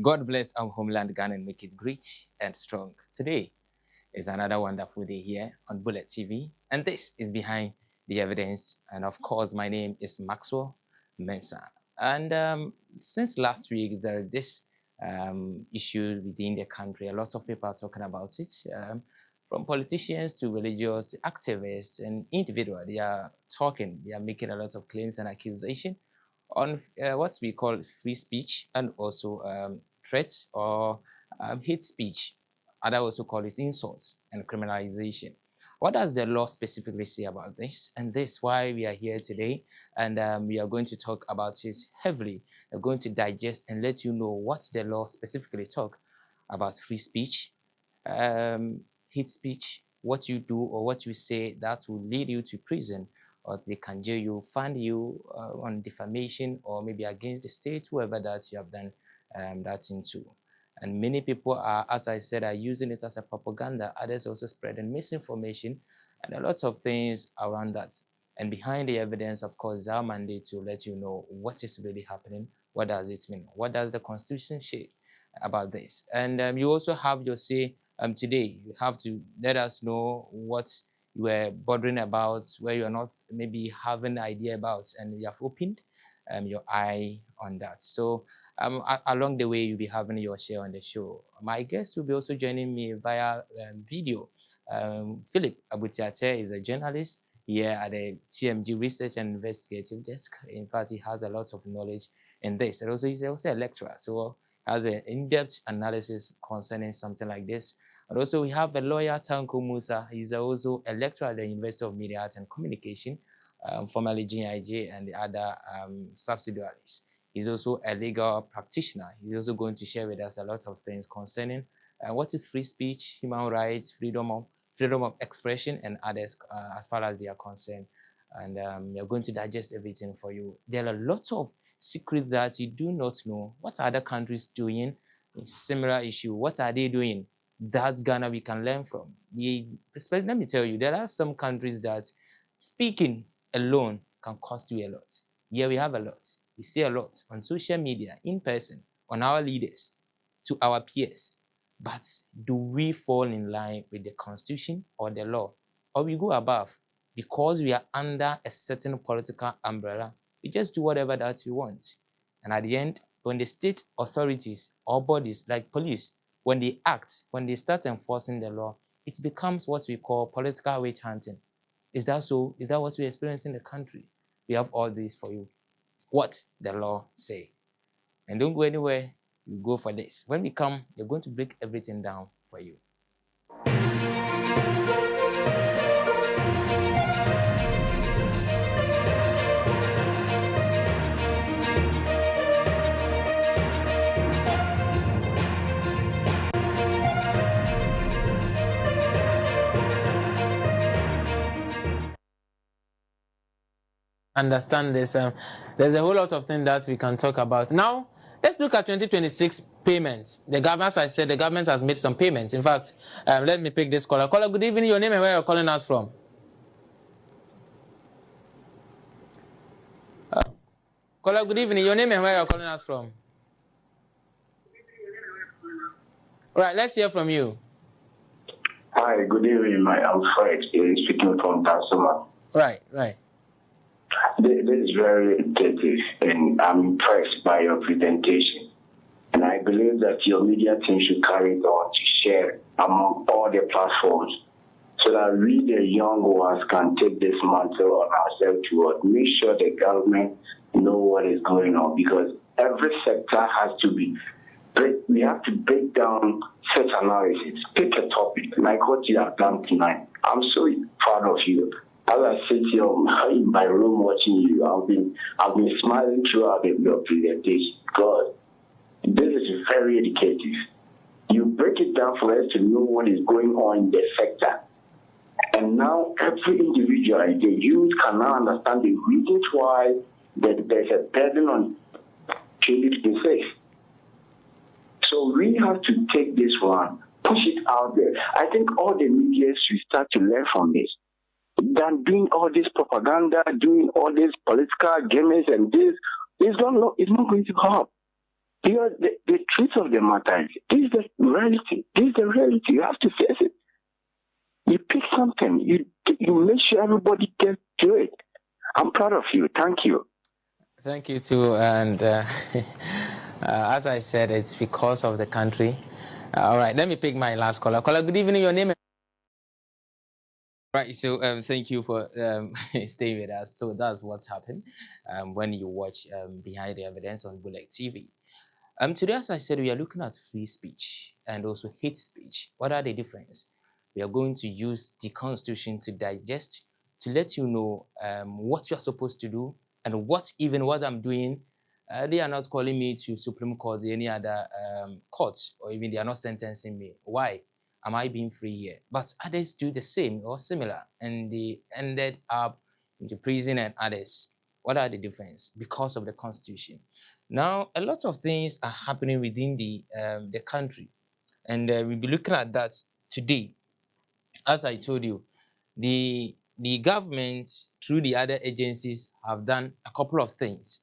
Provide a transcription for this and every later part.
God bless our homeland Ghana and make it great and strong. Today is another wonderful day here on Bullet TV, and this is Behind the Evidence. And of course, my name is Maxwell Mensah. And since last week, there is this issue within the country. A lot of people are talking about it, from politicians to religious activists and individuals. They are talking, they are making a lot of claims and accusations on what we call free speech and also threats or hate speech. Others also call it insults and criminalization. What does the law specifically say about this? And this is why we are here today, and we are going to talk about it heavily. We're going to digest and let you know what the law specifically talk about free speech, hate speech, what you do or what you say that will lead you to prison, or they can jail you, fine you on defamation, or maybe against the state, whoever that you have done that into. And many people are, as I said, are using it as a propaganda. Others also spreading misinformation and a lot of things around that. And behind the evidence, of course, is our mandate to let you know what is really happening. What does it mean? What does the Constitution say about this? And you also have your say today. You have to let us know what you were bothering about, where you're not maybe having an idea about, and we have opened your eye on that. So along the way, you'll be having your share on the show. My guest will be also joining me via video. Philip Abutiate is a journalist here at the TMG Research and Investigative Desk. In fact, he has a lot of knowledge in this. And also, he's also a lecturer, so has an in-depth analysis concerning something like this. And also, we have a lawyer, Tanko Musa. He's also a lecturer at the University of Media Arts and Communication, formerly GIJ and the other subsidiaries. He's also a legal practitioner. He's also going to share with us a lot of things concerning what is free speech, human rights, freedom of expression, and others as far as they are concerned. And we're going to digest everything for you. There are a lot of secrets that you do not know. What are other countries doing in similar issue? What are they doing that Ghana we can learn from? Let me tell you, there are some countries that speaking alone can cost you a lot. Here we have a lot. We see a lot on social media, in person, on our leaders, to our peers. But do we fall in line with the Constitution or the law? Or we go above because we are under a certain political umbrella? We just do whatever that we want. And at the end, when the state authorities or bodies like police, when they act, when they start enforcing the law, it becomes what we call political witch hunting. Is that so? Is that what we experience in the country? We have all this for you. What the law say. And don't go anywhere, you go for this. When we come, you're going to break everything down for you. Understand this. There's a whole lot of things that we can talk about. Now, let's look at 2026 payments. The government, as I said, the government has made some payments. In fact, let me pick this caller. Caller, good evening. Your name and where you're calling us from? Caller, good evening. Your name and where you're calling us from? All right, let's hear from you. Hi, good evening. I'm Fred, speaking from Tasoma. Right. This is very educative, and I'm impressed by your presentation. And I believe that your media team should carry it on to share among all the platforms so that we, the young ones, can take this mantle on ourselves to make sure the government know what is going on, because every sector has to be, we have to break down such analysis, pick a topic, like what you have done tonight. I'm so proud of you. As I sit here in my room watching you, I've been smiling throughout your presentation. God, this is very educative. You break it down for us to know what is going on in the sector. And now every individual, the youth, can now understand the reasons why that there's a burden on 2026. So we have to take this one, push it out there. I think all the media should start to learn from this. Than doing all this propaganda, doing all this political games and this, it's not going to help. Because the truth of the matter is, this is the reality. This is the reality. You have to face it. You pick something. You make sure everybody gets to it. I'm proud of you. Thank you. Thank you too. And as I said, it's because of the country. All right, let me pick my last caller. Caller, good evening. Your name? Right, so thank you for staying with us. So that's what's happened when you watch Behind the Evidence on Bullet TV. Today, as I said, we are looking at free speech and also hate speech. What are the difference? We are going to use the Constitution to digest, to let you know what you are supposed to do and what I'm doing. They are not calling me to Supreme Court or any other court, or even they are not sentencing me. Why? Am I being free here? But others do the same or similar, and they ended up into prison and others. What are the difference? Because of the Constitution. Now, a lot of things are happening within the country, and we'll be looking at that today. As I told you, the government, through the other agencies, have done a couple of things,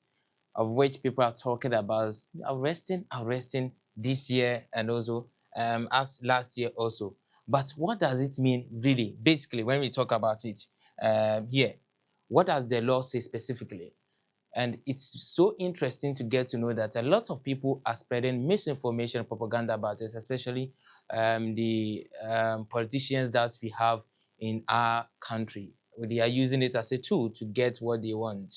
of which people are talking about arresting this year and also as last year also. But what does it mean really? Basically, when we talk about it here, what does the law say specifically? And it's so interesting to get to know that a lot of people are spreading misinformation, propaganda about this, especially the politicians that we have in our country. They are using it as a tool to get what they want.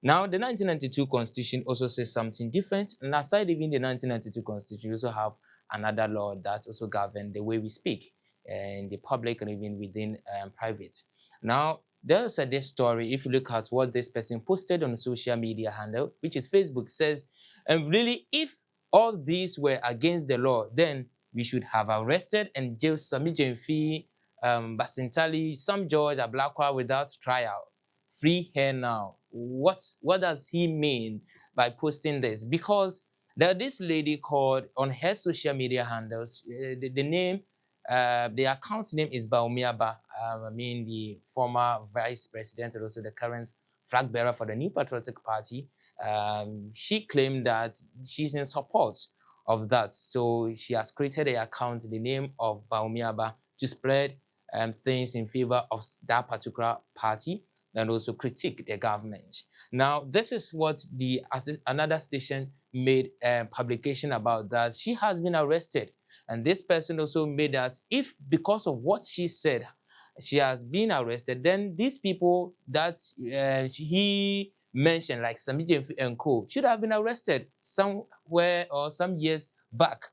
Now, the 1992 Constitution also says something different. And aside even the 1992 Constitution, we also have another law that also governs the way we speak in the public and even within private. Now, there's this story. If you look at what this person posted on the social media handle, which is Facebook, says, and really, if all these were against the law, then we should have arrested and jailed Sami Jemfi, Basintali, some George Ablakwa without trial. Free her now. What does he mean by posting this? Because there's this lady called on her social media handles, the name, the account name is Baumiaba. The former vice president and also the current flag bearer for the New Patriotic Party. She claimed that she's in support of that. So she has created an account, the name of Baumiaba, to spread things in favor of that particular party and also critique the government. Now, this is what another station made a publication about, that she has been arrested. And this person also made that if because of what she said, she has been arrested, then these people that he mentioned, like Sami Jemfi and co, should have been arrested somewhere or some years back.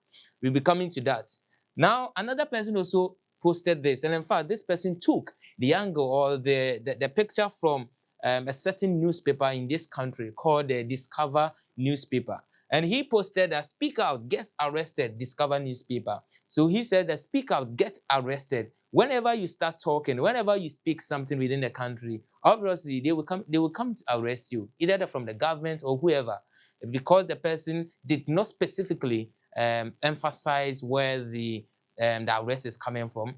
We'll be coming to that. Now, another person also posted this, and in fact, this person took the angle or the picture from a certain newspaper in this country called the Discover newspaper. And he posted that speak out, get arrested, Discover newspaper. So he said that speak out, get arrested. Whenever you start talking, whenever you speak something within the country, obviously they will come to arrest you, either from the government or whoever, because the person did not specifically emphasize where the arrest is coming from.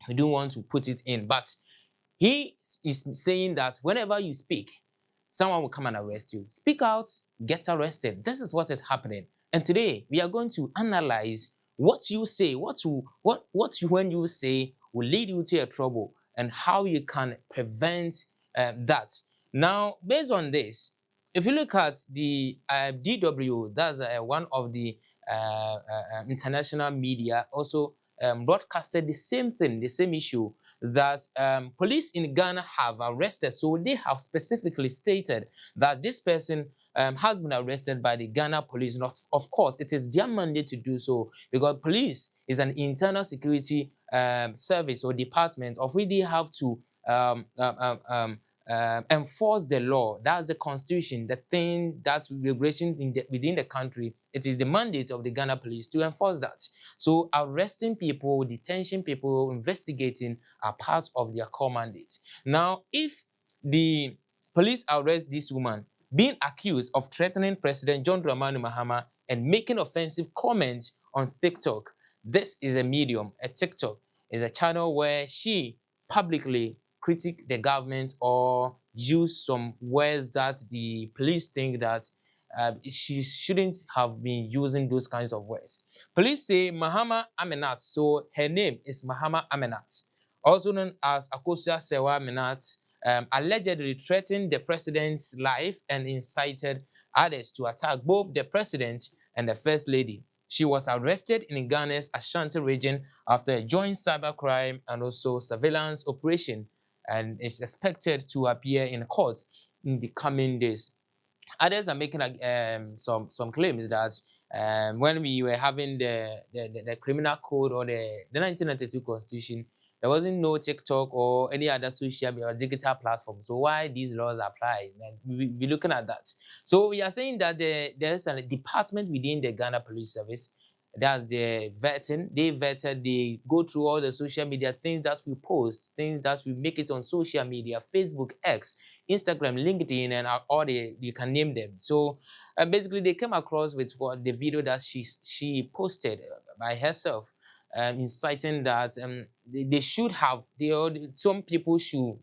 We don't want to put it in, but he is saying that whenever you speak, someone will come and arrest you. Speak out, get arrested. This is what is happening. And today we are going to analyze what you say, what when you say will lead you to a trouble, and how you can prevent that. Now, based on this, if you look at the DW, that's one of the international media, also broadcasted the same thing, the same issue, that police in Ghana have arrested. So they have specifically stated that this person has been arrested by the Ghana police. And of course, it is their mandate to do so, because police is an internal security service or department of which they have to enforce the law. That's the constitution, the thing that's regulation within the country. It is the mandate of the Ghana police to enforce that. So arresting people, detention people, investigating are part of their core mandate. Now, if the police arrest this woman, being accused of threatening President John Dramani Mahama and making offensive comments on TikTok. This is a medium, a TikTok is a channel where she publicly critique the government or use some words that the police think that she shouldn't have been using those kinds of words. Police say Mahama Amenat, so her name is Mahama Amenat, also known as Akosua Sewa Amenat, allegedly threatened the president's life and incited others to attack both the president and the first lady. She was arrested in Ghana's Ashanti region after a joint cybercrime and also surveillance operation, and is expected to appear in court in the coming days. Others are making some claims that when we were having the criminal code or the 1992 constitution, there wasn't no TikTok or any other social media or digital platform. So why these laws apply? And we're looking at that. So we are saying that there's a department within the Ghana Police Service. That's the vetting. They go through all the social media, things that we post, things that we make it on social media, Facebook, X, Instagram, LinkedIn, and all you can name them. So basically they came across with the video that she posted by herself, inciting that they should have, some people should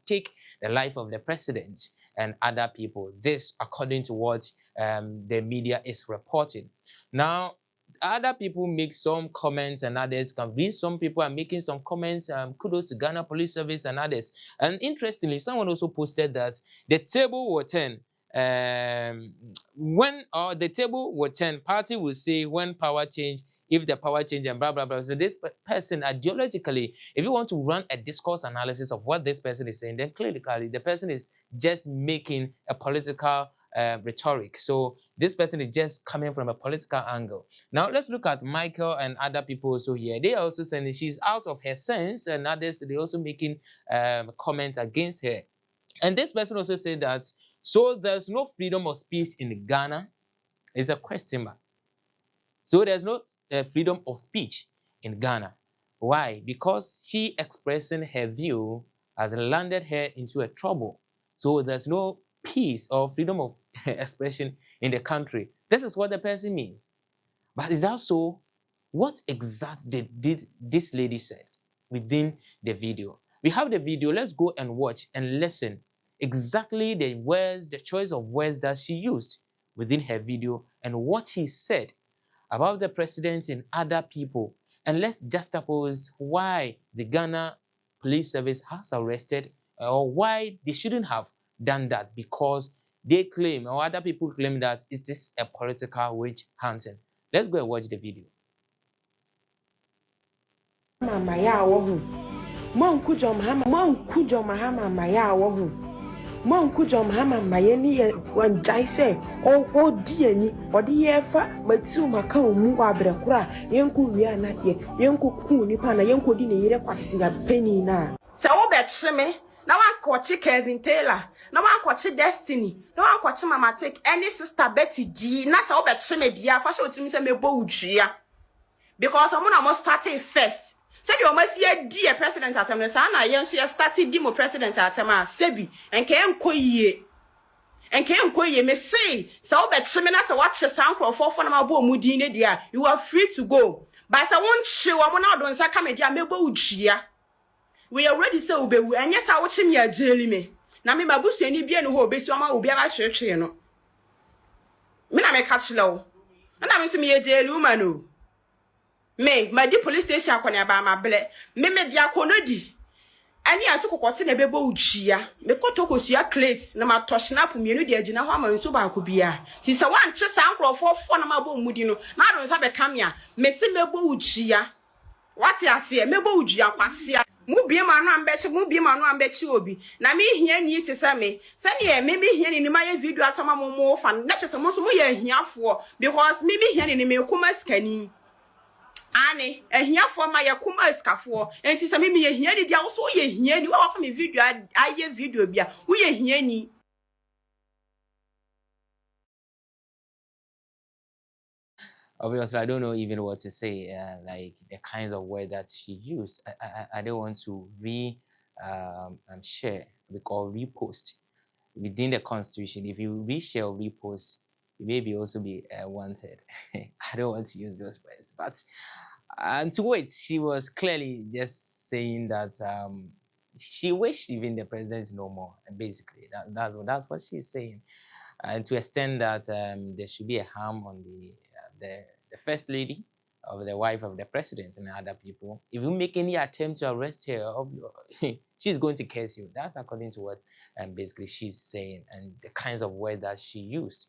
take the life of the president and other people. This according to what the media is reporting. Now, other people make some comments and others can read. Some people are making some comments. Kudos to Ghana Police Service and others. And interestingly, someone also posted that the table will turn. When the table will turn, party will say when power change, if the power change and blah, blah, blah. So this person, ideologically, if you want to run a discourse analysis of what this person is saying, then clearly the person is just making a political rhetoric. So this person is just coming from a political angle. Now let's look at Michael and other people also here. They are also saying she's out of her sense, and others, they're also making comments against her. And this person also said that, so there's no freedom of speech in Ghana? It's a question mark. So there's no freedom of speech in Ghana. Why? Because she expressing her view has landed her into a trouble. So there's no peace or freedom of expression in the country. This is what the person means. But is that so? What exactly did this lady said within the video? We have the video. Let's go and watch and listen exactly the words, the choice of words that she used within her video and what he said about the president and other people. And let's juxtapose why the Ghana Police Service has arrested or why they shouldn't have done that, because they claim or other people claim that it is a political witch hunting. Let's go and watch the video. Mankujo Mahama Mayeni one Jaise or Diani or the Efa, but Sumaka Muabra, Yanku Riana, Yanku Kunipana, Yanku Dini, Quasia Penny na. So bet Shime. Now I catch Kevin Taylor. Now I catch Destiny. Now I catch Mama take any sister Betty G. Nasa bet Shime dear, fashion to me say me bougia. Because I'm gonna start first. Said you must see dear president at Amnesty. I started demo president at Ama Sebi and came Koye. And came Koye me say, so bet Shimena to watch the sound for my boy Mudine dear. You are free to go. But I won't show I'm not doing Sakamedia Mebo. We already so be and yes, I watch him ya jelly me. Now me babusi any bien who be so ma will be a church, you know. Me na me catch low. And I'm to me a jail woman. Me, my dear police station kwana ba ma ble. Me dia konodi. Ani asoko kwose na bebo uchia. Me kotoko sia clates na ma toshnap mienu de agina ho amanso ba ko bia. Ti se wan che san krofo fo na ma bo mudi no. Na don sa be kamia. Me se mebo uchia. What ya say? Mebo uchia kwasia. Mu bie ma no ambechi obi. Na me hia ni ti se me. Se ne me hia ni ma ye video atama mo fa. Na che se mo so mo ye hiafo because me hia ni me kuma skani. Ani ehia for my yakuma eskafo enti se me ehia ni dia wo so ye hia ni wa fa me video aye video bia wo ye hia ni. Obviously, I don't know even what to say, like the kinds of words that she used. I don't want to share because repost within the constitution. If you reshare or repost, you may also be wanted. I don't want to use those words, but to it, she was clearly just saying that she wished even the president is no more, and basically that's what she's saying, and to extend that there should be a harm on the first lady, of the wife of the president and other people. If you make any attempt to arrest her, she's going to curse you. That's according to what basically she's saying, and the kinds of words that she used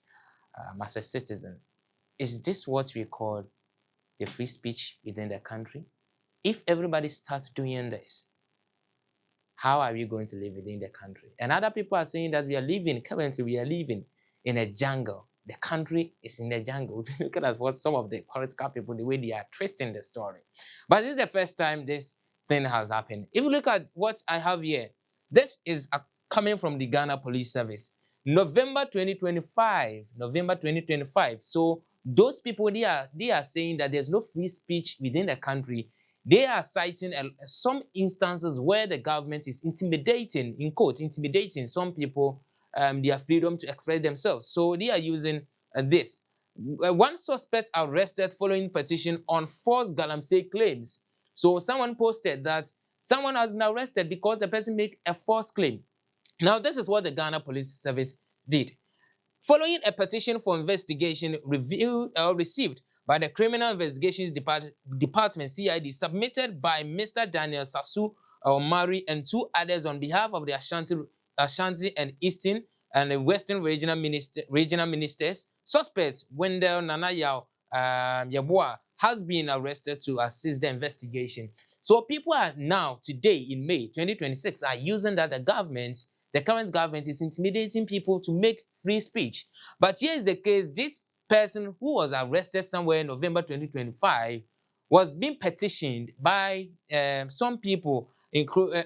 as a citizen. Is this what we call the free speech within the country? If everybody starts doing this, how are we going to live within the country? And other people are saying that currently we are living in a jungle. The country is in the jungle. If you look at what some of the political people, the way they are twisting the story. But this is the first time this thing has happened. If you look at what I have here, this is coming from the Ghana Police Service. November 2025. November 2025. So those people, they are saying that there's no free speech within the country. They are citing some instances where the government is intimidating, in quote, intimidating some people, their freedom to express themselves. So they are using this. One suspect arrested following petition on false galamsey claims. So someone posted that someone has been arrested because the person made a false claim. Now, this is what the Ghana Police Service did. Following a petition for investigation received by the Criminal Investigations Department, CID, submitted by Mr. Daniel Sasu Omari and two others on behalf of the Ashanti and Eastern and Western regional ministers, suspects Wendell Nanayao Yabua has been arrested to assist the investigation. So people are now, today in May 2026, are using that the current government is intimidating people to make free speech. But here is the case. This person who was arrested somewhere in November 2025 was being petitioned by some people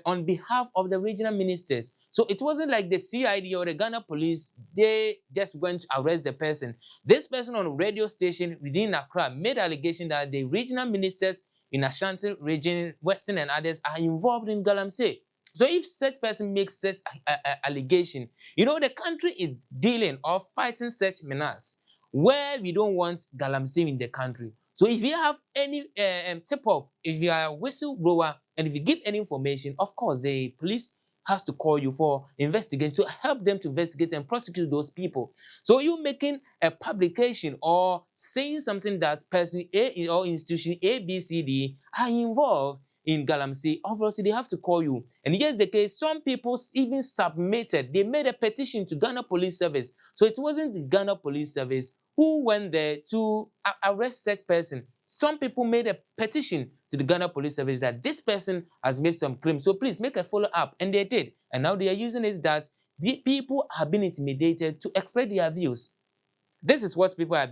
on behalf of the regional ministers. So it wasn't like the CID or the Ghana police, they just went to arrest the person. This person on a radio station within Accra made allegation that the regional ministers in Ashanti region, Western and others are involved in galamsey. So if such person makes such allegation, the country is dealing or fighting such menace where we don't want galamsey in the country. So if you have any tip-off, if you are a whistleblower, and if you give any information, of course, the police has to call you for investigation to help them to investigate and prosecute those people. So you making a publication or saying something that person A or institution A, B, C, D are involved in galamsey, obviously they have to call you. And here's the case, some people even submitted, they made a petition to Ghana Police Service. So it wasn't the Ghana Police Service who went there to arrest such person. Some people made a petition to the Ghana Police Service that this person has made some claims, so please make a follow-up, and they did. And now they are using it that the people have been intimidated to express their views. This is what people are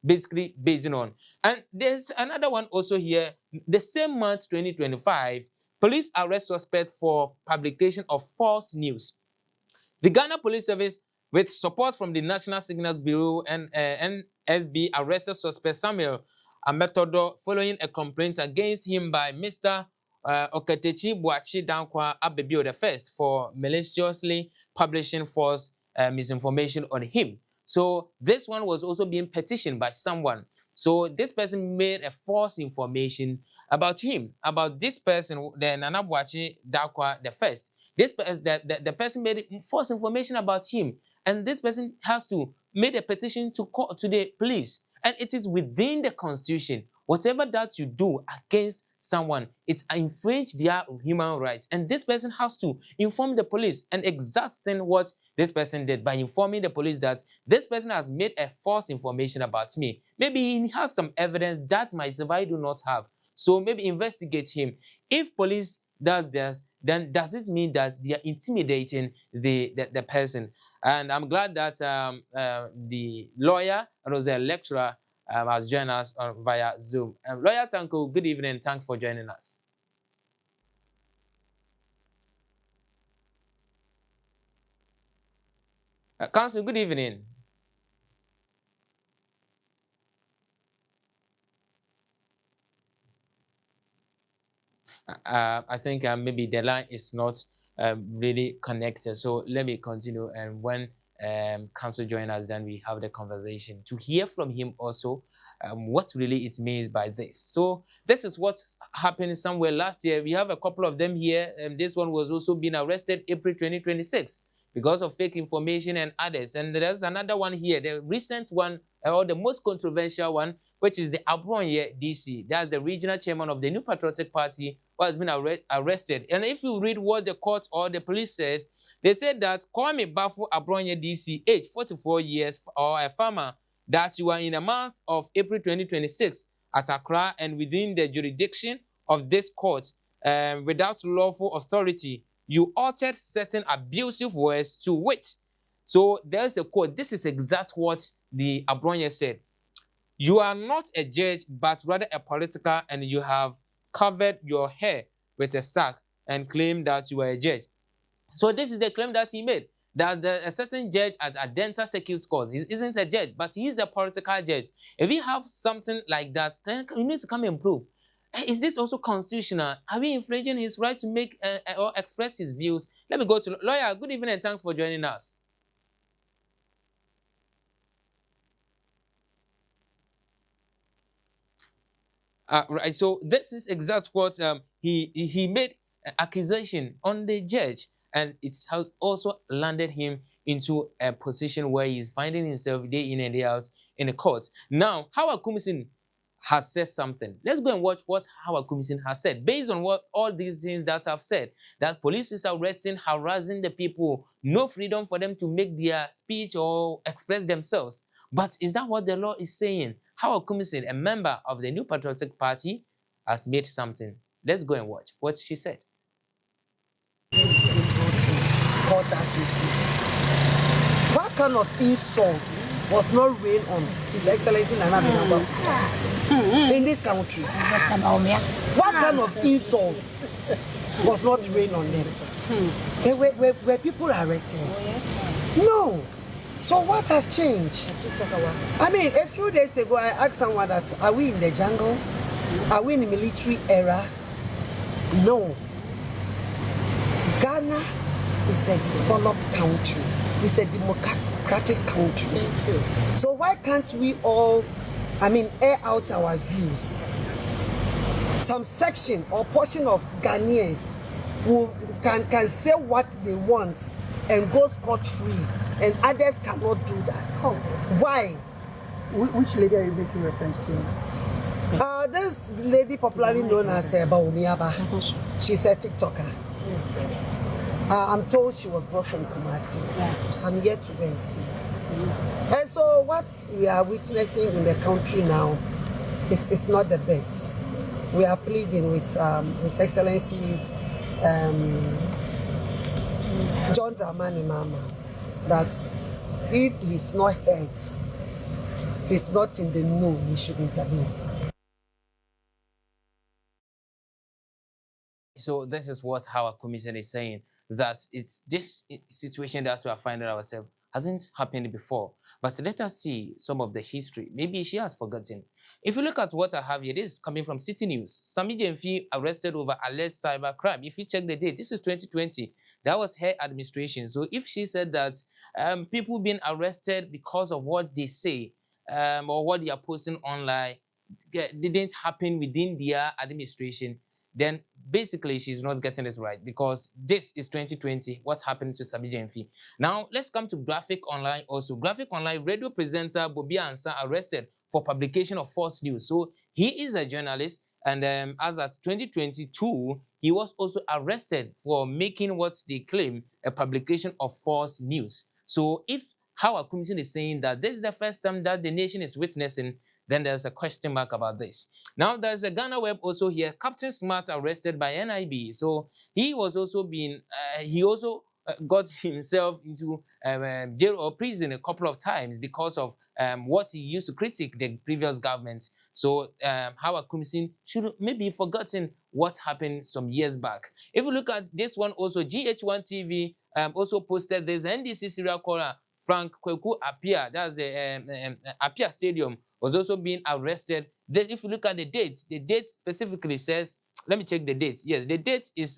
basically basing on. And there's another one also here. The same month, 2025, police arrest suspect for publication of false news. The Ghana Police Service, with support from the National Signals Bureau and NSB, arrested suspect Samuel Ametodo following a complaint against him by Mr. Oketechi Buachi Dankwa Abebio I for maliciously publishing false misinformation on him. So this one was also being petitioned by someone. So this person made a false information about him, about this person, the Nana Buachi Dankwa the first. The person made false information about him, and this person has to make a petition to the police. And it is within the constitution. Whatever that you do against someone, it infringes their human rights. And this person has to inform the police. And exact thing what this person did by informing the police that this person has made a false information about me. Maybe he has some evidence that myself I do not have. So maybe investigate him. If police does this, then does it mean that they are intimidating the person? And I'm glad that the lawyer and also a lecturer has joined us via Zoom. Lawyer Tanko, good evening. Thanks for joining us. Counsel, good evening. I think maybe the line is not really connected. So let me continue. And when Council join us, then we have the conversation to hear from him also what really it means by this. So this is what happened somewhere last year. We have a couple of them here. This one was also being arrested April 2026 because of fake information and others. And there's another one here, the recent one, or the most controversial one, which is the Abronye DC. That's the regional chairman of the New Patriotic Party who has been arrested. And if you read what the court or the police said, they said that Kwame Bafu Abronye DC, age 44 years, or a farmer, that you are in the month of April 2026 at Accra and within the jurisdiction of this court without lawful authority, you uttered certain abusive words to wit. So there's a quote. This is exact what the Abronye said. You are not a judge, but rather a political, and you have covered your hair with a sack and claim that you are a judge. So this is the claim that he made, that a certain judge at Adenta Circuit Court isn't a judge, but he is a political judge. If you have something like that, then you need to come and prove. Is this also constitutional? Are we infringing his right to make or express his views? Let me go to lawyer. Good evening and thanks for joining us. Right. So this is exact what he made an accusation on the judge, and it has also landed him into a position where he's finding himself day in and day out in the court. Now, Howard Kumsin has said something. Let's go and watch what Howard Kumsin has said. Based on what all these things that I've said, that police is arresting, harassing the people, no freedom for them to make their speech or express themselves. But is that what the law is saying? Howard Kumsin, a member of the New Patriotic Party, has made something. Let's go and watch what she said. What kind of insult was not rained on His Excellency Nana Addo in this country? What kind of insult was not rained on them? Were people arrested? No. So what has changed? I mean, a few days ago, I asked someone that, are we in the jungle? Are we in the military era? No. Ghana is a developed country. It's a democratic country. So why can't we all, air out our views? Some section or portion of Ghanaians who can say what they want and go scot-free, and others cannot do that. Oh. Why? Which lady are you making reference to? This lady popularly known as Bawumiaba. She's a TikToker. Yes. I'm told she was brought from Kumasi. Yes. I'm yet to go and see. And so what we are witnessing in the country now is not the best. We are pleading with His Excellency John Dramani Mahama that if he's not heard, he's not in the know, he should intervene. So this is what Howard Commission is saying, that it's this situation that we are finding ourselves hasn't happened before. But let us see some of the history. Maybe she has forgotten. If you look at what I have here, this is coming from City News. Sami Jemfi arrested over alleged cyber crime. If you check the date, this is 2020. That was her administration. So if she said that people being arrested because of what they say or what they are posting online didn't happen within their administration, then basically she's not getting this right, because this is 2020. What happened to Sami Jemfi? Now, let's come to Graphic Online also. Graphic Online radio presenter Bobby Ansa arrested for publication of false news. So he is a journalist, and as at 2022, he was also arrested for making what they claim a publication of false news. So if Howard Commission is saying that this is the first time that the nation is witnessing, then there's a question mark about this. Now, there's a Ghana Web also here. Captain Smart arrested by NIB. So he was also being, he also got himself into jail or prison a couple of times because of what he used to critique the previous government. So Howard Kumsin should maybe forgotten what happened some years back. If you look at this one also, GH1 TV also posted this NDC serial caller Frank Kweku Appiah, that's the Appiah Stadium, was also being arrested. Then if you look at the date specifically says, let me check the dates. Yes, the date is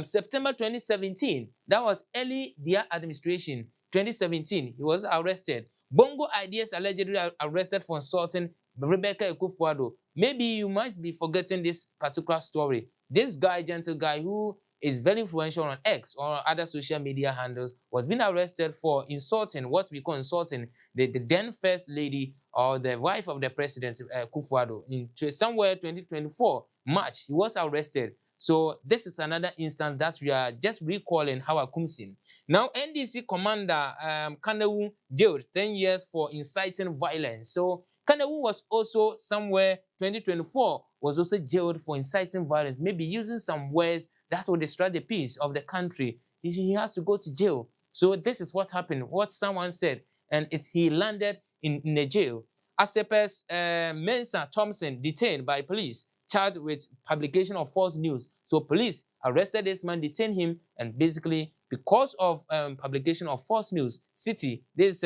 September 2017. That was early their administration. 2017, he was arrested. Bongo Ideas allegedly arrested for assaulting Rebecca Ekufuado. Maybe you might be forgetting this particular story. This guy, gentle guy, who is very influential on X or other social media handles, was being arrested for insulting, what we call insulting, the then first lady or the wife of the president, Kufuado. In somewhere 2024, March, he was arrested. So this is another instance that we are just recalling how Akumsin. Now, NDC commander Kanewu jailed 10 years for inciting violence. So Kanewu was also somewhere 2024 was also jailed for inciting violence, maybe using some words that will destroy the peace of the country. He has to go to jail. So this is what happened, what someone said, and he landed in the jail. Asepes Mensah Thompson detained by police, charged with publication of false news. So police arrested this man, detained him, and basically because of publication of false news, City, this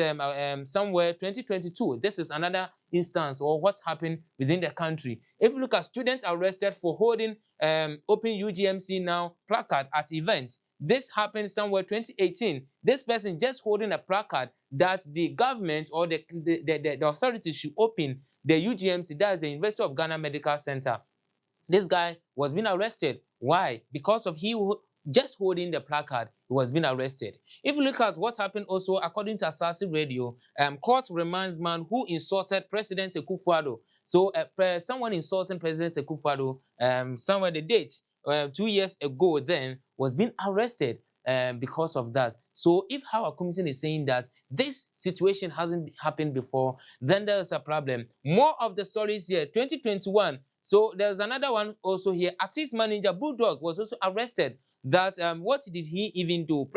somewhere 2022, this is another instance or what happened within the country. If you look at students arrested for holding Open UGMC Now placard at events, this happened somewhere 2018. This person just holding a placard that the government or the authorities should open the UGMC, that's the University of Ghana Medical Center. This guy was being arrested. Why? Because of he just holding the placard, he was being arrested. If you look at what happened also, according to Asasi Radio, court reminds man who insulted President Ekufuado. So someone insulting President Ekufuado, somewhere the date, 2 years ago then, was being arrested because of that. So if our commission is saying that this situation hasn't happened before, then there's a problem. More of the stories here, 2021. So there's another one also here. Artist manager Bulldog was also arrested. That what did he even do?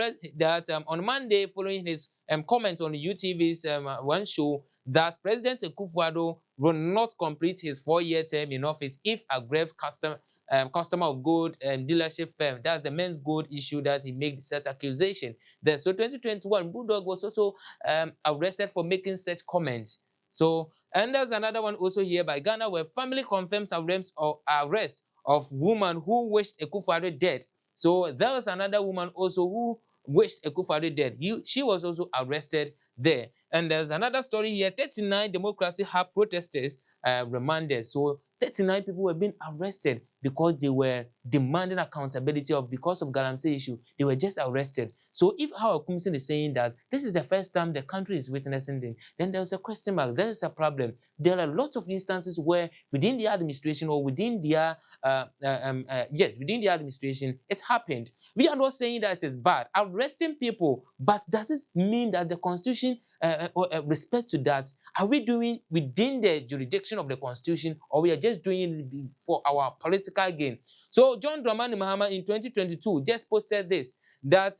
On Monday, following his comment on UTV's one show, that President Ekufuado will not complete his 4-year term in office if a grave customer of gold dealership firm, that's the men's gold issue, that he made such accusation. Then, so 2021, Bulldog was also arrested for making such comments. So, and there's another one also here by Ghana, where family confirms arrest of woman who wished Ekufuado dead. So there was another woman also who wished Ekufuado dead. She was also arrested there. And there's another story here. 39 Democracy Hub protesters remanded. So 39 people were being arrested because they were demanding accountability because of Galamsey issue. They were just arrested. So if our commission is saying that this is the first time the country is witnessing this, then there's a question mark. There is a problem. There are lots of instances where within the administration or within their within the administration, it happened. We are not saying that it is bad, arresting people, but does it mean that the Constitution respect to that? Are we doing within the jurisdiction of the Constitution, or we are just doing it for our political gain? So John Dramani Mahama in 2022 just posted this, that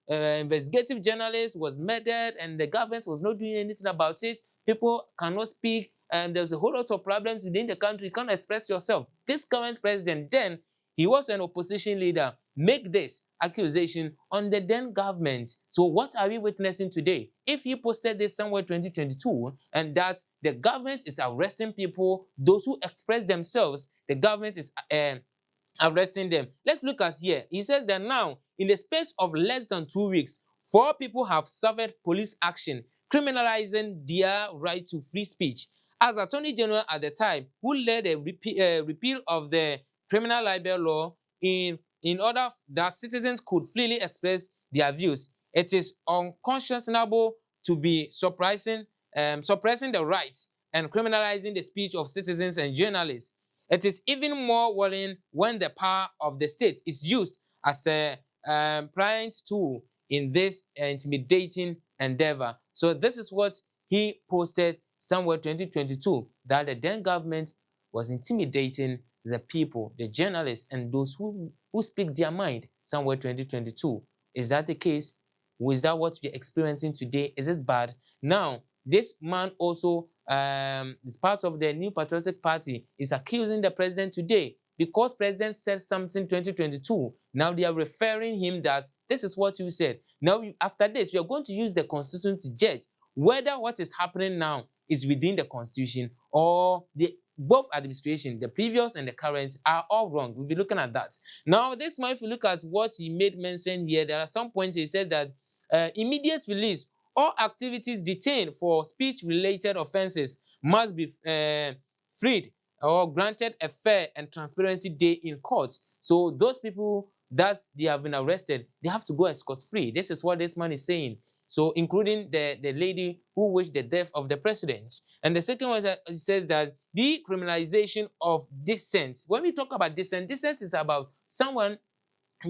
investigative journalist was murdered and the government was not doing anything about it. People cannot speak, and there's a whole lot of problems within the country. You can't express yourself. This current president, then he was an opposition leader, make this accusation on the then government. So what are we witnessing today? If you posted this somewhere 2022, and that the government is arresting people, those who express themselves, the government is arresting them. Let's look at here. He says that now, in the space of less than 2 weeks, 4 people have suffered police action, criminalizing their right to free speech. As Attorney General at the time, who led a repeal of the criminal libel law in order that citizens could freely express their views, it is unconscionable to be suppressing the rights and criminalizing the speech of citizens and journalists. It is even more worrying when the power of the state is used as a pliant tool in this intimidating endeavor. So this is what he posted somewhere 2022, that the then government was intimidating the people, the journalists, and those who speak their mind somewhere 2022. Is that the case? Is that what we're experiencing today? Is this bad? Now, this man also is part of the New Patriotic Party, is accusing the president today because president said something 2022. Now they are referring him that this is what you said. Now, after this, you are going to use the Constitution to judge whether what is happening now is within the Constitution or the both administration, the previous and the current, are all wrong. We'll be looking at that. Now, this month, if you look at what he made mention here, there are some points he said that immediate release, all activities detained for speech-related offenses must be freed or granted a fair and transparency day in courts. So those people that they have been arrested, they have to go scot-free. This is what this man is saying. So including the lady who wished the death of the president. And the second one that says that decriminalization of dissent. When we talk about dissent is about someone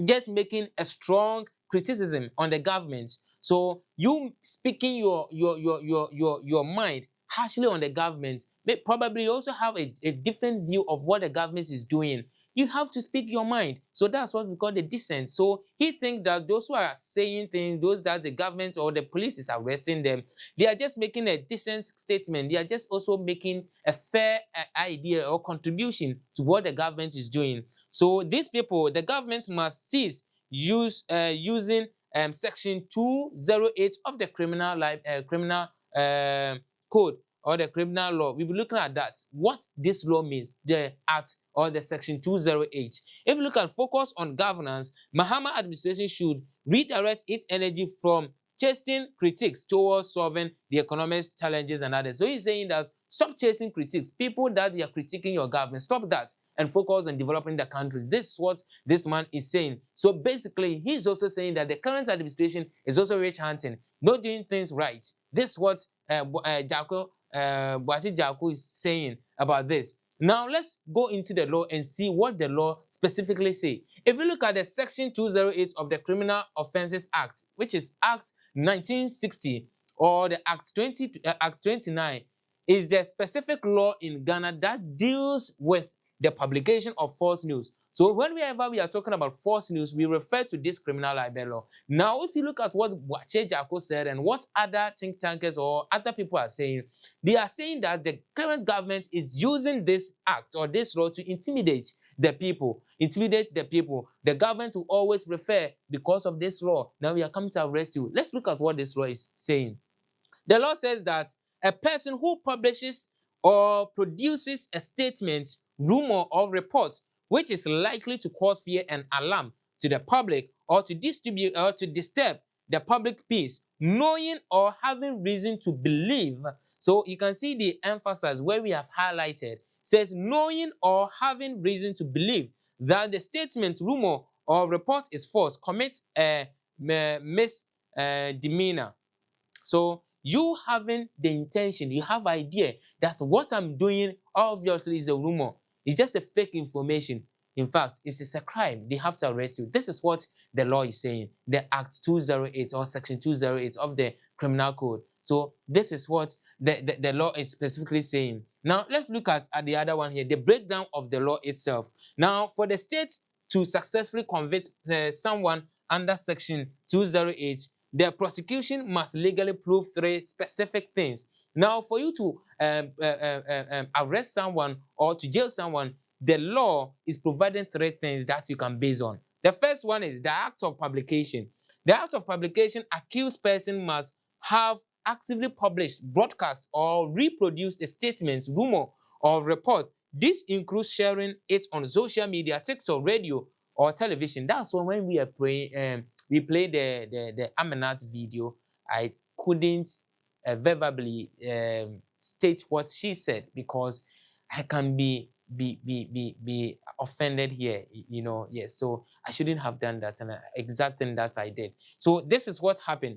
just making a strong criticism on the government. So you speaking your mind harshly on the government, may probably also have a different view of what the government is doing. You have to speak your mind. So that's what we call the dissent. So he thinks that those who are saying things, those that the government or the police is arresting them, they are just making a decent statement. They are just also making a fair idea or contribution to what the government is doing. So these people, the government must cease using section 208 of the criminal code or the criminal law. We'll be looking at that. What this law means, the act or the section 208. If you look at focus on governance, Mahama administration should redirect its energy from chasing critics towards solving the economic challenges and others. So he's saying that stop chasing critics, people that are critiquing your government, stop that and focus on developing the country. This is what this man is saying. So basically, he's also saying that the current administration is also rich hunting, not doing things right. This is what Boachi Jaku is saying about this. Now let's go into the law and see what the law specifically say. If you look at the section 208 of the Criminal Offences Act, which is Act 1960 or the Act 29, is the specific law in Ghana that deals with the publication of false news. So whenever we are talking about false news, we refer to this criminal libel law. Now, if you look at what Boachi Jaku said and what other think tankers or other people are saying, they are saying that the current government is using this act or this law to intimidate the people. The government will always refer because of this law. Now we are coming to arrest you. Let's look at what this law is saying. The law says that a person who publishes or produces a statement, rumor, or report which is likely to cause fear and alarm to the public or to distribute or to disturb the public peace, knowing or having reason to believe. So you can see the emphasis where we have highlighted says knowing or having reason to believe that the statement, rumor, or report is false, commits a misdemeanor. So you having the intention, you have idea that what I'm doing obviously is a rumor. It's just a fake information. In fact, it's a crime. They have to arrest you. This is what the law is saying. The Act 208 or Section 208 of the Criminal Code. So this is what the law is specifically saying. Now, let's look at the other one here, the breakdown of the law itself. Now, for the state to successfully convict someone under Section 208, the prosecution must legally prove 3 specific things. Now, for you to arrest someone or to jail someone, the law is providing 3 things that you can base on. The first one is the act of publication. The act of publication, accused person must have actively published, broadcast, or reproduced a statement, rumor, or report. This includes sharing it on social media, TikTok, radio, or television. That's why when we are praying, we play the Amanat video, I couldn't verbally state what she said because I can be offended here, you know. Yes, so I shouldn't have done that, and exact thing that I did. So this is what happened.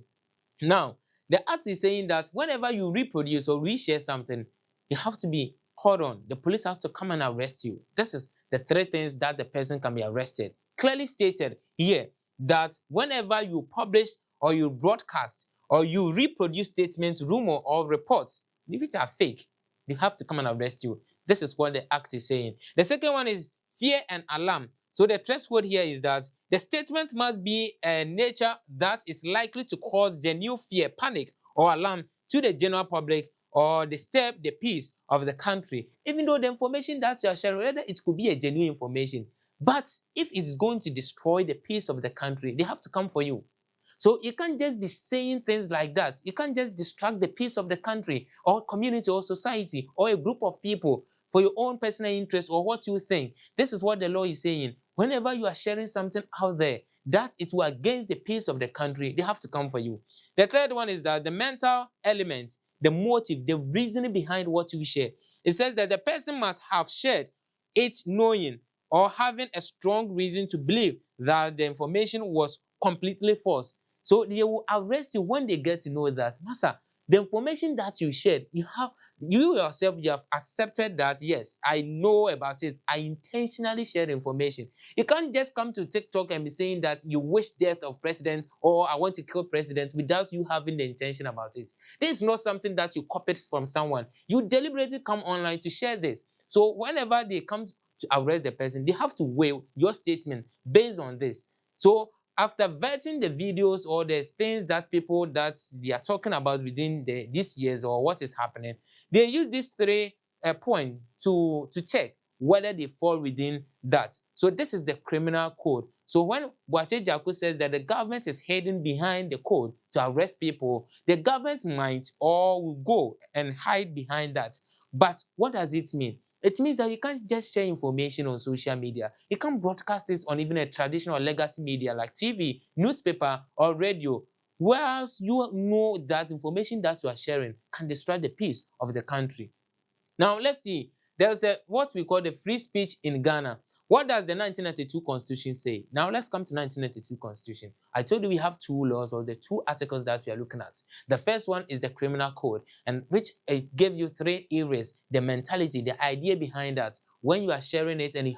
Now, the act is saying that whenever you reproduce or reshare something, you have to be called on. The police has to come and arrest you. This is the 3 things that the person can be arrested. Clearly stated here that whenever you publish or you broadcast or you reproduce statements, rumor, or reports, if it are fake, they have to come and arrest you. This is what the act is saying. The second one is fear and alarm. So the threshold here is that the statement must be a nature that is likely to cause genuine fear, panic, or alarm to the general public or disturb the peace of the country. Even though the information that you are sharing, whether it could be a genuine information, but if it's going to destroy the peace of the country, they have to come for you. So you can't just be saying things like that. You can't just distract the peace of the country or community or society or a group of people for your own personal interest or what you think. This is what the law is saying. Whenever you are sharing something out there that it will against the peace of the country, they have to come for you. The third one is that the mental elements, the motive, the reasoning behind what you share. It says that the person must have shared it knowing or having a strong reason to believe that the information was completely false. So they will arrest you when they get to know that, Master, the information that you shared, you yourself, you have accepted that, yes, I know about it. I intentionally shared information. You can't just come to TikTok and be saying that you wish death of president or I want to kill president without you having the intention about it. This is not something that you copied from someone. You deliberately come online to share this. So whenever they come to arrest the person, they have to weigh your statement based on this. So after vetting the videos or the things that people that they are talking about within these years or what is happening, they use these three points to check whether they fall within that. So this is the criminal code. So when Boache Jaku says that the government is hiding behind the code to arrest people, the government might or will go and hide behind that. But what does it mean? It means that you can't just share information on social media. You can't broadcast it on even a traditional legacy media like TV, newspaper, or radio. Whereas you know that information that you are sharing can destroy the peace of the country. Now, let's see. There's what we call the free speech in Ghana. What does the 1992 Constitution say? Now, let's come to 1992 Constitution. I told you we have two laws or the two articles that we are looking at. The first one is the Criminal Code, and which it gives you three areas, the mentality, the idea behind that. When you are sharing it and you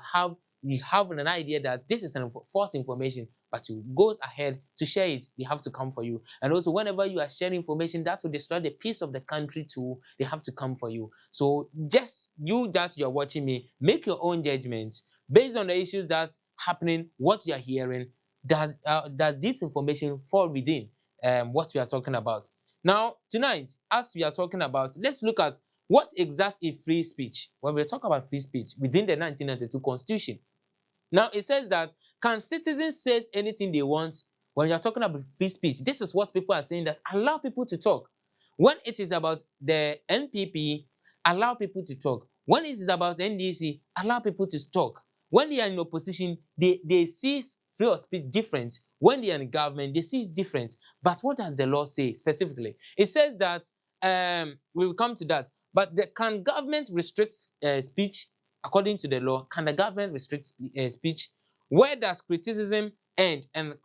have an idea that this is false information, but you go ahead to share it, they have to come for you. And also, whenever you are sharing information that will destroy the peace of the country too, they have to come for you. So just you that you're watching me, make your own judgments based on the issues that's happening, what you're hearing. Does this information fall within what we are talking about? Now, tonight, as we are talking about, let's look at what exactly is free speech. When we talk about free speech within the 1992 Constitution, now it says that can citizens say anything they want? When you're talking about free speech, this is what people are saying, that allow people to talk. When it is about the NPP, allow people to talk. When it is about NDC, allow people to talk. When they are in opposition, they see free of speech different. When they are in government, they see it's different. But what does the law say specifically? It says that, we will come to that, but can government restrict speech? According to the law, can the government restrict speech? Where does criticism end and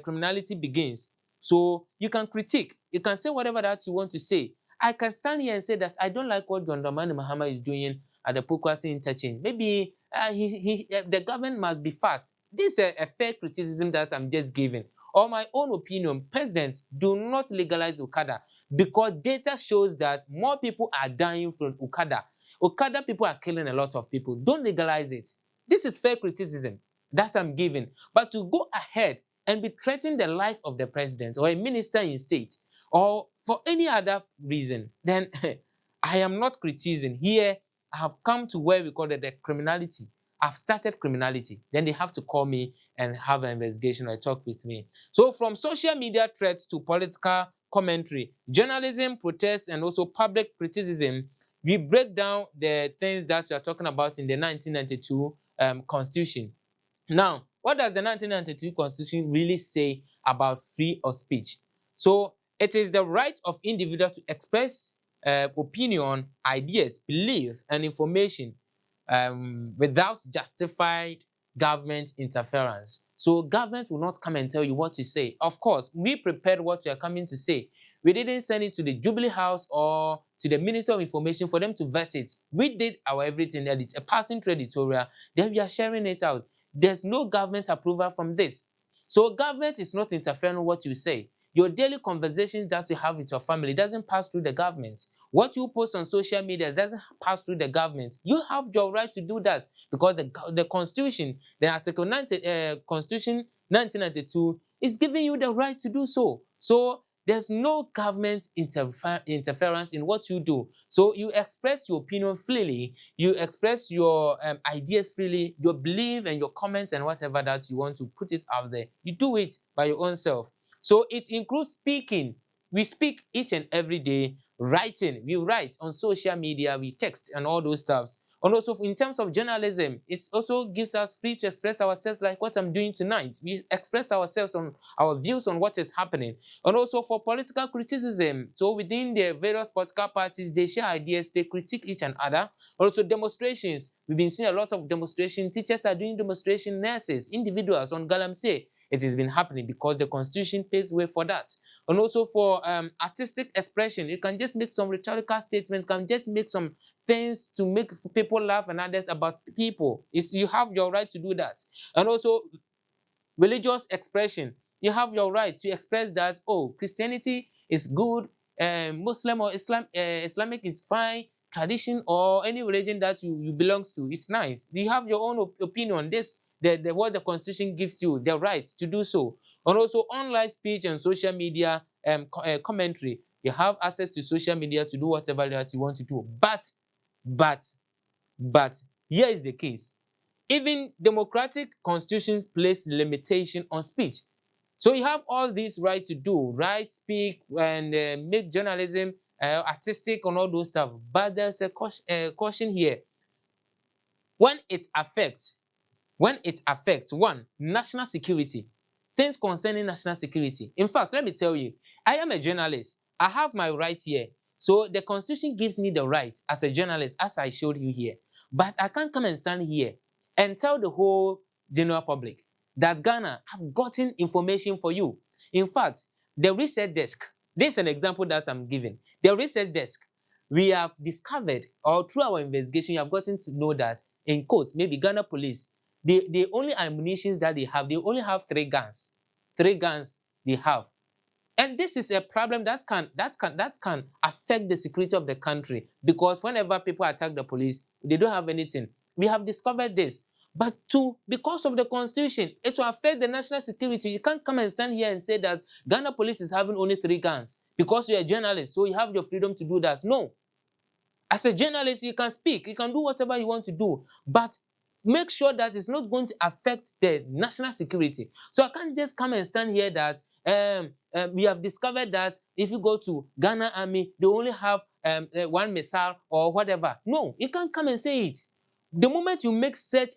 criminality begins? So you can critique. You can say whatever that you want to say. I can stand here and say that I don't like what John Dramani Mahama is doing at the Pokwati interchange. Maybe the government must be fast. This is a fair criticism that I'm just giving. Or my own opinion, President, do not legalize Okada, because data shows that more people are dying from Okada. Okada people are killing a lot of people. Don't legalize it. This is fair criticism that I'm giving. But to go ahead and be threatening the life of the president or a minister in state or for any other reason, then I am not criticizing. Here, I have come to where we call it the criminality. I've started criminality. Then they have to call me and have an investigation or talk with me. So from social media threats to political commentary, journalism, protests, and also public criticism, we break down the things that we are talking about in the 1992 Constitution. Now, what does the 1992 Constitution really say about free of speech? So, it is the right of individuals to express opinion, ideas, beliefs, and information without justified government interference. So government will not come and tell you what to say. Of course, we prepared what we are coming to say. We didn't send it to the Jubilee House or to the Minister of Information for them to vet it. We did our everything, a passing through editorial, then we are sharing it out. There's no government approval from this. So government is not interfering with what you say. Your daily conversations that you have with your family doesn't pass through the government. What you post on social media doesn't pass through the government. You have your right to do that because the Constitution, the Article 90, Constitution 1992 is giving you the right to do so. So there's no government interference in what you do. So you express your opinion freely, you express your ideas freely, your belief and your comments and whatever that you want to put it out there. You do it by your own self. So it includes speaking. We speak each and every day. Writing, we write on social media, we text and all those stuffs. And also in terms of journalism, it also gives us free to express ourselves like what I'm doing tonight. We express ourselves on our views on what is happening. And also for political criticism, so within the various political parties, they share ideas, they critique each other. Also demonstrations, we've been seeing a lot of demonstration. Teachers are doing demonstration, nurses, individuals on Galamsey. It has been happening because the constitution paves way for that. And also for artistic expression, you can just make some rhetorical statements, can just make some things to make people laugh and others about people. You have your right to do that. And also religious expression, you have your right to express that, oh, Christianity is good, Muslim or Islamic is fine, tradition or any religion that you belong to is nice. You have your own opinion. This what the constitution gives you the right to do so. And also online speech and social media commentary, you have access to social media to do whatever that you want to do. But here is the case. Even democratic constitutions place limitation on speech. So you have all these right to do, right, speak, and make journalism artistic and all those stuff. But there's a caution here. When it affects, one, national security, things concerning national security. In fact, let me tell you, I am a journalist. I have my rights here. So the constitution gives me the right as a journalist, as I showed you here. But I can't come and stand here and tell the whole general public that Ghana have gotten information for you. In fact, the research desk, this is an example that I'm giving. The research desk, we have discovered, or through our investigation, we have gotten to know that, in quote, maybe Ghana police, the only ammunitions that they only have 3 guns. 3 guns they have. And this is a problem that can affect the security of the country, because whenever people attack the police, they don't have anything. We have discovered this. But because of the constitution, it will affect the national security. You can't come and stand here and say that Ghana police is having only 3 guns because you're a journalist, so you have your freedom to do that. No. As a journalist, you can speak, you can do whatever you want to do, but make sure that it's not going to affect the national security. So I can't just come and stand here that we have discovered that if you go to Ghana Army, they only have 1 missile or whatever. No, you can't come and say it. The moment you make such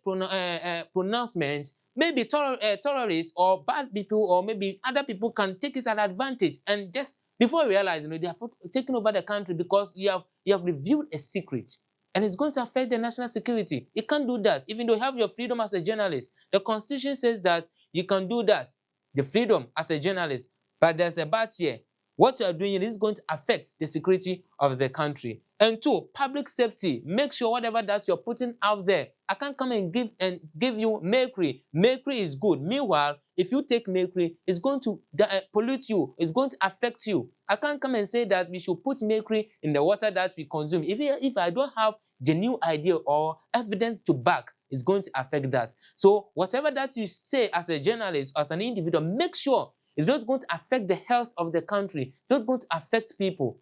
pronouncements, maybe terrorists or bad people or maybe other people can take it as an advantage, and just before you realize, they have taken over the country because you have revealed a secret. And it's going to affect the national security. You can't do that, even though you have your freedom as a journalist. The constitution says that you can do that, the freedom as a journalist. But there's a but here. What you are doing is going to affect the security of the country. And 2, public safety. Make sure whatever that you're putting out there, I can't come and give you mercury. Mercury is good. Meanwhile, if you take mercury, it's going to pollute you. It's going to affect you. I can't come and say that we should put mercury in the water that we consume. If I don't have genuine idea or evidence to back, it's going to affect that. So whatever that you say as a journalist, as an individual, make sure it's not going to affect the health of the country. It's not going to affect people.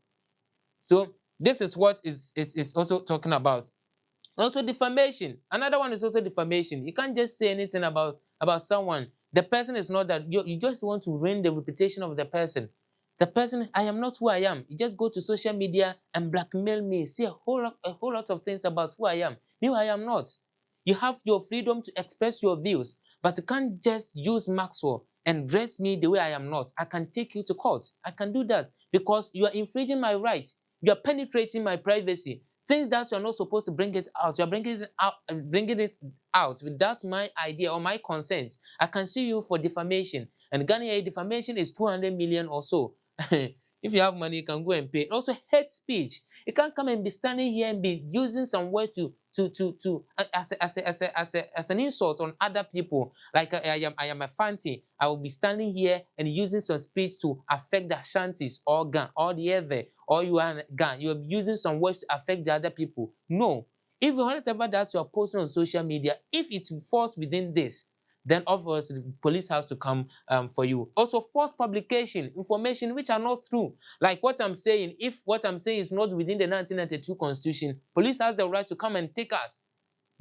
So this is what it's also talking about. Also defamation. Another one is also defamation. You can't just say anything about someone. The person is not that. You just want to ruin the reputation of the person. The person, I am not who I am. You just go to social media and blackmail me. Say a whole lot of things about who I am. Me, I am not. You have your freedom to express your views, but you can't just use Maxwell and dress me the way I am not. I can take you to court. I can do that because you are infringing my rights. You are penetrating my privacy. Things that you are not supposed to bring it out. You are bringing it out without my idea or my consent. I can sue you for defamation. And Ghana defamation is 200 million or so. If you have money, you can go and pay. Also, hate speech. You can't come and be standing here and be using some word as an insult on other people. Like I am a Fanti. I will be standing here and using some speech to affect the Ashantis or Gan or the other, or you are Gan. You are using some words to affect the other people. No. If whatever that you are posting on social media, if it falls within this, then obviously the police has to come for you. Also, false publication, information which are not true. Like what I'm saying, if what I'm saying is not within the 1992 Constitution, police has the right to come and take us.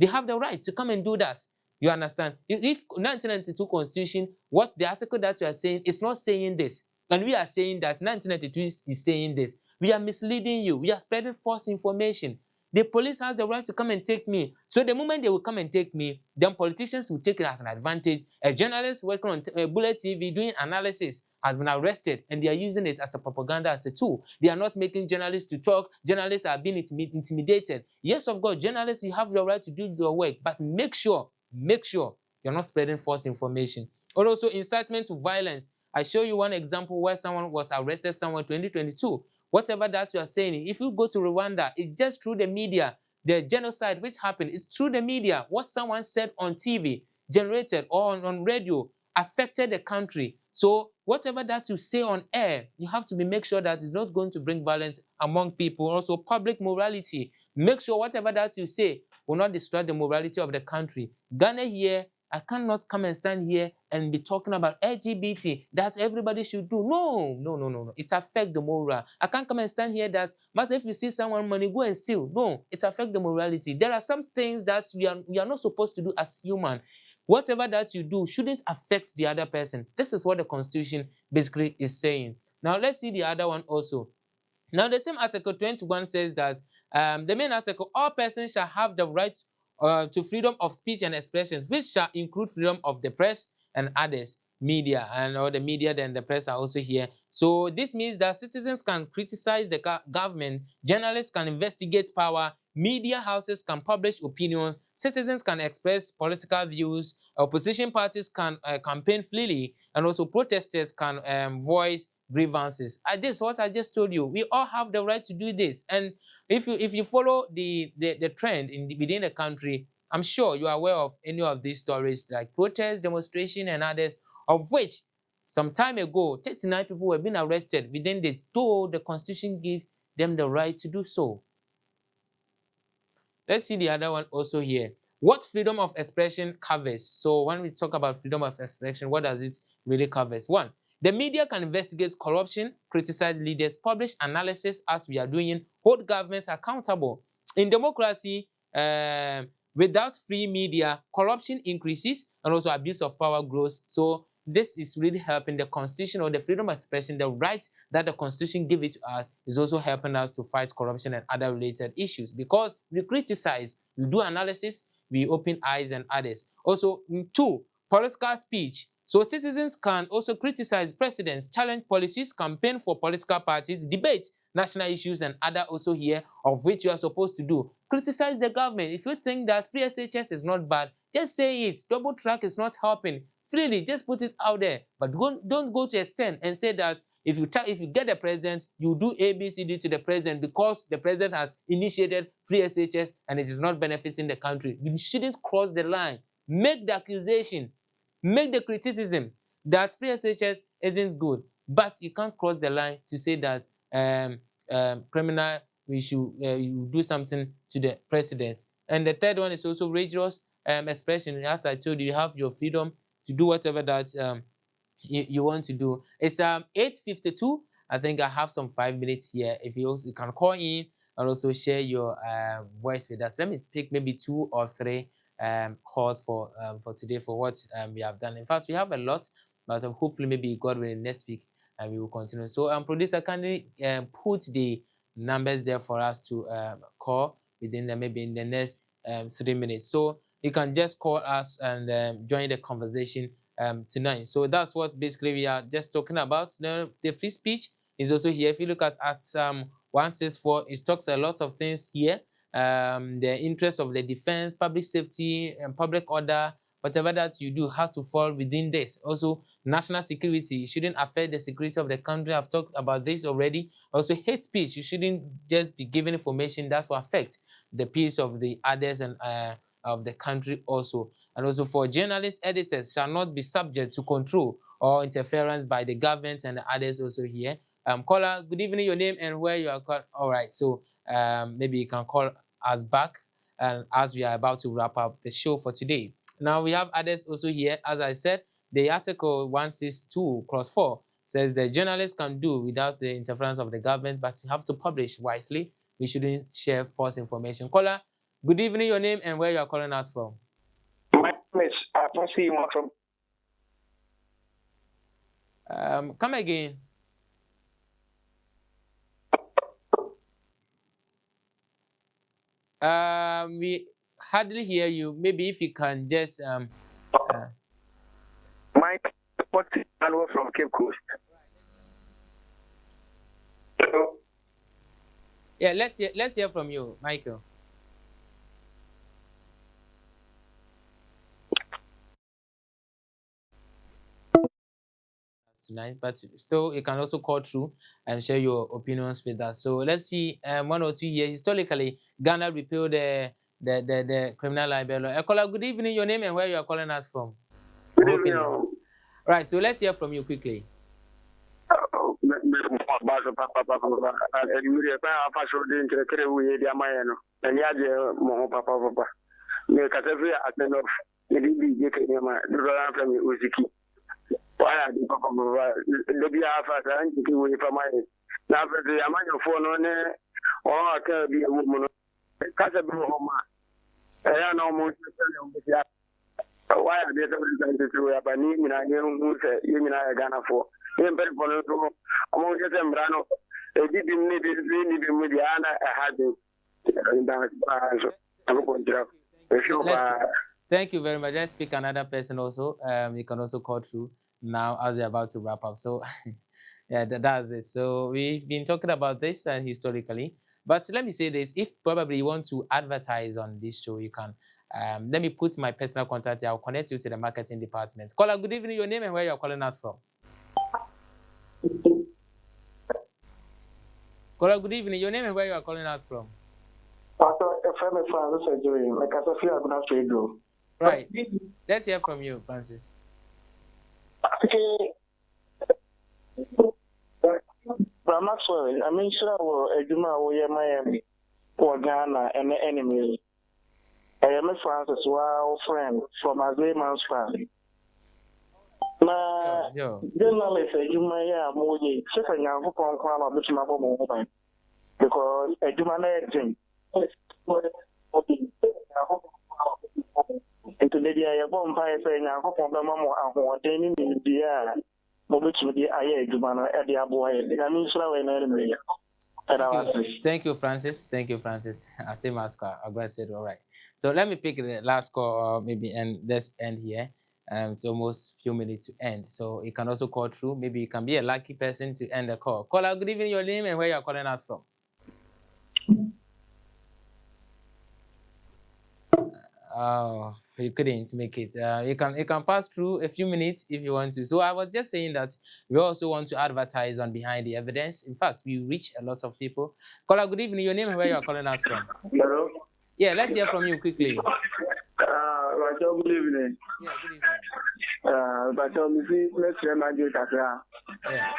They have the right to come and do that. You understand? If 1992 Constitution, what the article that you are saying is not saying this, and we are saying that 1992 is saying this, we are misleading you. We are spreading false information. The police has the right to come and take me. So the moment they will come and take me, then politicians will take it as an advantage. A journalist working on Bullet TV doing analysis has been arrested, and they are using it as a propaganda, as a tool. They are not making journalists to talk. Journalists are being intimidated. Yes, of course, journalists, you have the right to do your work, but make sure you're not spreading false information. Or also incitement to violence. I show you one example where someone was arrested somewhere in 2022. Whatever that you are saying, if you go to Rwanda, it's just through the media. The genocide which happened is through the media. What someone said on TV, generated, or on radio, affected the country. So whatever that you say on air, you have to make sure that it's not going to bring violence among people. Also, public morality. Make sure whatever that you say will not destroy the morality of the country. Ghana here, I cannot come and stand here and be talking about LGBT, that everybody should do. No. It affects the moral. I can't come and stand here that, but if you see someone money, go and steal. No, it affects the morality. There are some things that we are not supposed to do as human. Whatever that you do shouldn't affect the other person. This is what the Constitution basically is saying. Now, let's see the other one also. Now, the same Article 21 says that the main article, all persons shall have the right to freedom of speech and expression, which shall include freedom of the press and others, media, and all the media and the press are also here. So this means that citizens can criticize the government, journalists can investigate power, media houses can publish opinions, citizens can express political views, opposition parties can campaign freely, and also protesters can voice grievances. This is what I just told you. We all have the right to do this. And if you follow the trend within the country, I'm sure you are aware of any of these stories like protest, demonstration, and others, of which some time ago, 39 people were being arrested within the though the Constitution gave them the right to do so. Let's see the other one also here. What freedom of expression covers? So when we talk about freedom of expression, what does it really cover? One, the media can investigate corruption, criticize leaders, publish analysis as we are doing, hold governments accountable. In democracy, without free media, corruption increases and also abuse of power grows. So this is really helping the Constitution, or the freedom of expression, the rights that the Constitution gives it to us, is also helping us to fight corruption and other related issues, because we criticize, we do analysis, we open eyes and others. Also, two, political speech. So citizens can also criticize presidents, challenge policies, campaign for political parties, debate national issues and other also here, of which you are supposed to do. Criticize the government. If you think that free SHS is not bad, just say it. Double track is not helping. Freely, just put it out there. But don't go to extent and say that if you get the president, you do A, B, C, D to the president because the president has initiated free SHS and it is not benefiting the country. You shouldn't cross the line. Make the accusation, make the criticism that free SHS isn't good, but you can't cross the line to say that criminal, we should you do something to the president. And the third one is also rigorous expression. As I told you, you have your freedom to do whatever that you want to do. It's 8:52. I think I have some 5 minutes here. If you can call in and also share your voice with us. Let me pick maybe 2 or 3 calls for today for what we have done. In fact, we have a lot, but hopefully maybe God willing next week we will continue. So producer, kindly put the numbers there for us to call within maybe in the next 3 minutes. So you can just call us and join the conversation tonight. So that's what basically we are just talking about. Now, the free speech is also here. If you look at 164, it talks a lot of things here. The interest of the defense, public safety, and public order, whatever that you do has to fall within this. Also, national security shouldn't affect the security of the country. I've talked about this already. Also, hate speech, you shouldn't just be giving information that will affect the peace of the others and of the country also. And also for journalists, editors shall not be subject to control or interference by the government and the others also here. Caller, good evening, your name and where you are called. All right, so maybe you can call us back and as we are about to wrap up the show for today. Now we have others also here. As I said, the article 162/4 says the journalists can do without the interference of the government, but you have to publish wisely. We shouldn't share false information. Caller, good evening, your name and where you are calling us from. My name is Apostle from. Come again. We hardly hear you. Maybe if you can just Mike, what's Manuel from Cape Coast? Hello? yeah, let's hear from you, Michael. Tonight, but still you can also call through and share your opinions with us. So let's see, 1 or 2 years historically, Ghana repealed the criminal libel law. Caller, good evening. Your name and where you are calling us from? Good evening. Right. So let's hear from you quickly. Why are the papa the be after and you will for my now the amount of phone on there or I can be a woman. Casa Broma. I know most why are they going to do a banning in a young you and I Ghana for him very for among them Brano. They didn't need it with the Anna I had Thank you very much. Let's pick another person also. You can also call through now as we're about to wrap up. So yeah, that's it. So we've been talking about this historically. But let me say this, if probably you want to advertise on this show, you can. Let me put my personal contact here. I'll connect you to the marketing department. Caller, good evening. Your name and where you're calling us from. Caller, good evening. Your name and where you are calling us from. Right. Let's hear from you, Francis. Maxwell, I mean, sure, a Juma, we are Miami or Ghana and the enemy. I am a Francis, wow, friend from a layman's family. Now, generally, you may have more second young upon Kwana, which my home because a Juma legend. Into the idea of bonfire saying, I hope on the mamma and what they need in the air. Which would be a Jumana at the boy. I mean, slow and enemy. Thank you, Francis. Thank you, Francis. I say, Masca. I'm going to say it all right. So let me pick the last call, maybe, and let's end here. It's almost few minutes to end. So you can also call through. Maybe you can be a lucky person to end the call. Caller, good evening. Your name and where you are calling us from. Oh, you couldn't make it. You can pass through a few minutes if you want to. So I was just saying that we also want to advertise on Behind the Evidence. In fact, we reach a lot of people. Caller, good evening. Your name and where you are calling us from. Hello. Yeah, let's hear from you quickly. Right, good evening. Yeah, good evening. But let's hear my date as well. Yeah.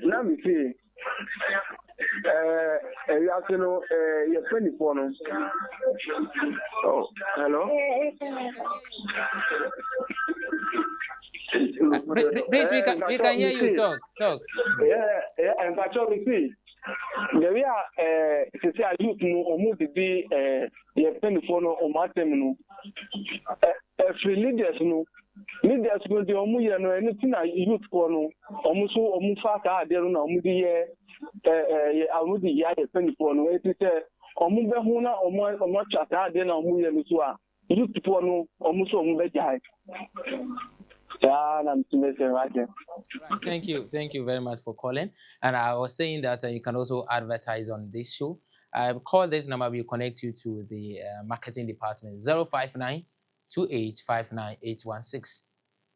Let me see. You have to know your 24. Oh, hello. Please, we can hear you talk. Yeah, and that's all we see. There we are. To say I youth no, or move to be your 24 or Martin. Free leaders no. Leaders will do Omuya no anything I youth for no. Almost Omufaka, there no Omudi. I would be a 24 no. It is Omube Huna or more chata, then Omuya Misua. Youth for no, almost Omubejai. Thank you very much for calling. And I was saying that you can also advertise on this show. Call this number, we'll connect you to the marketing department. 059 2859 816.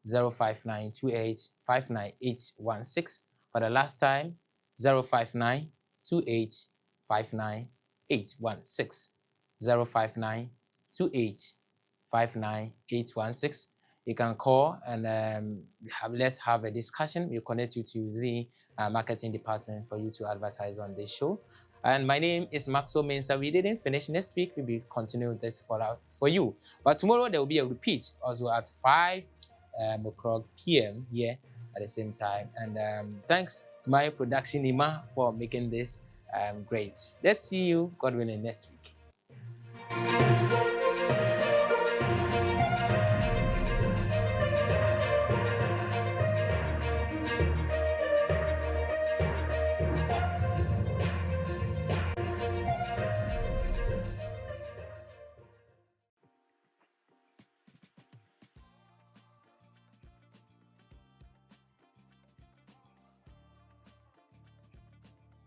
059 2859 816. For the last time, 059 2859 816. 059 2859 816. You can call and let's have a discussion. We'll connect you to the marketing department for you to advertise on this show. And my name is Maxwell Mensah. We didn't finish. Next week, we will continue this for you. But tomorrow, there will be a repeat also at 5 o'clock p.m. here at the same time. And thanks to my production, Ima, for making this great. Let's see you, God willing, next week.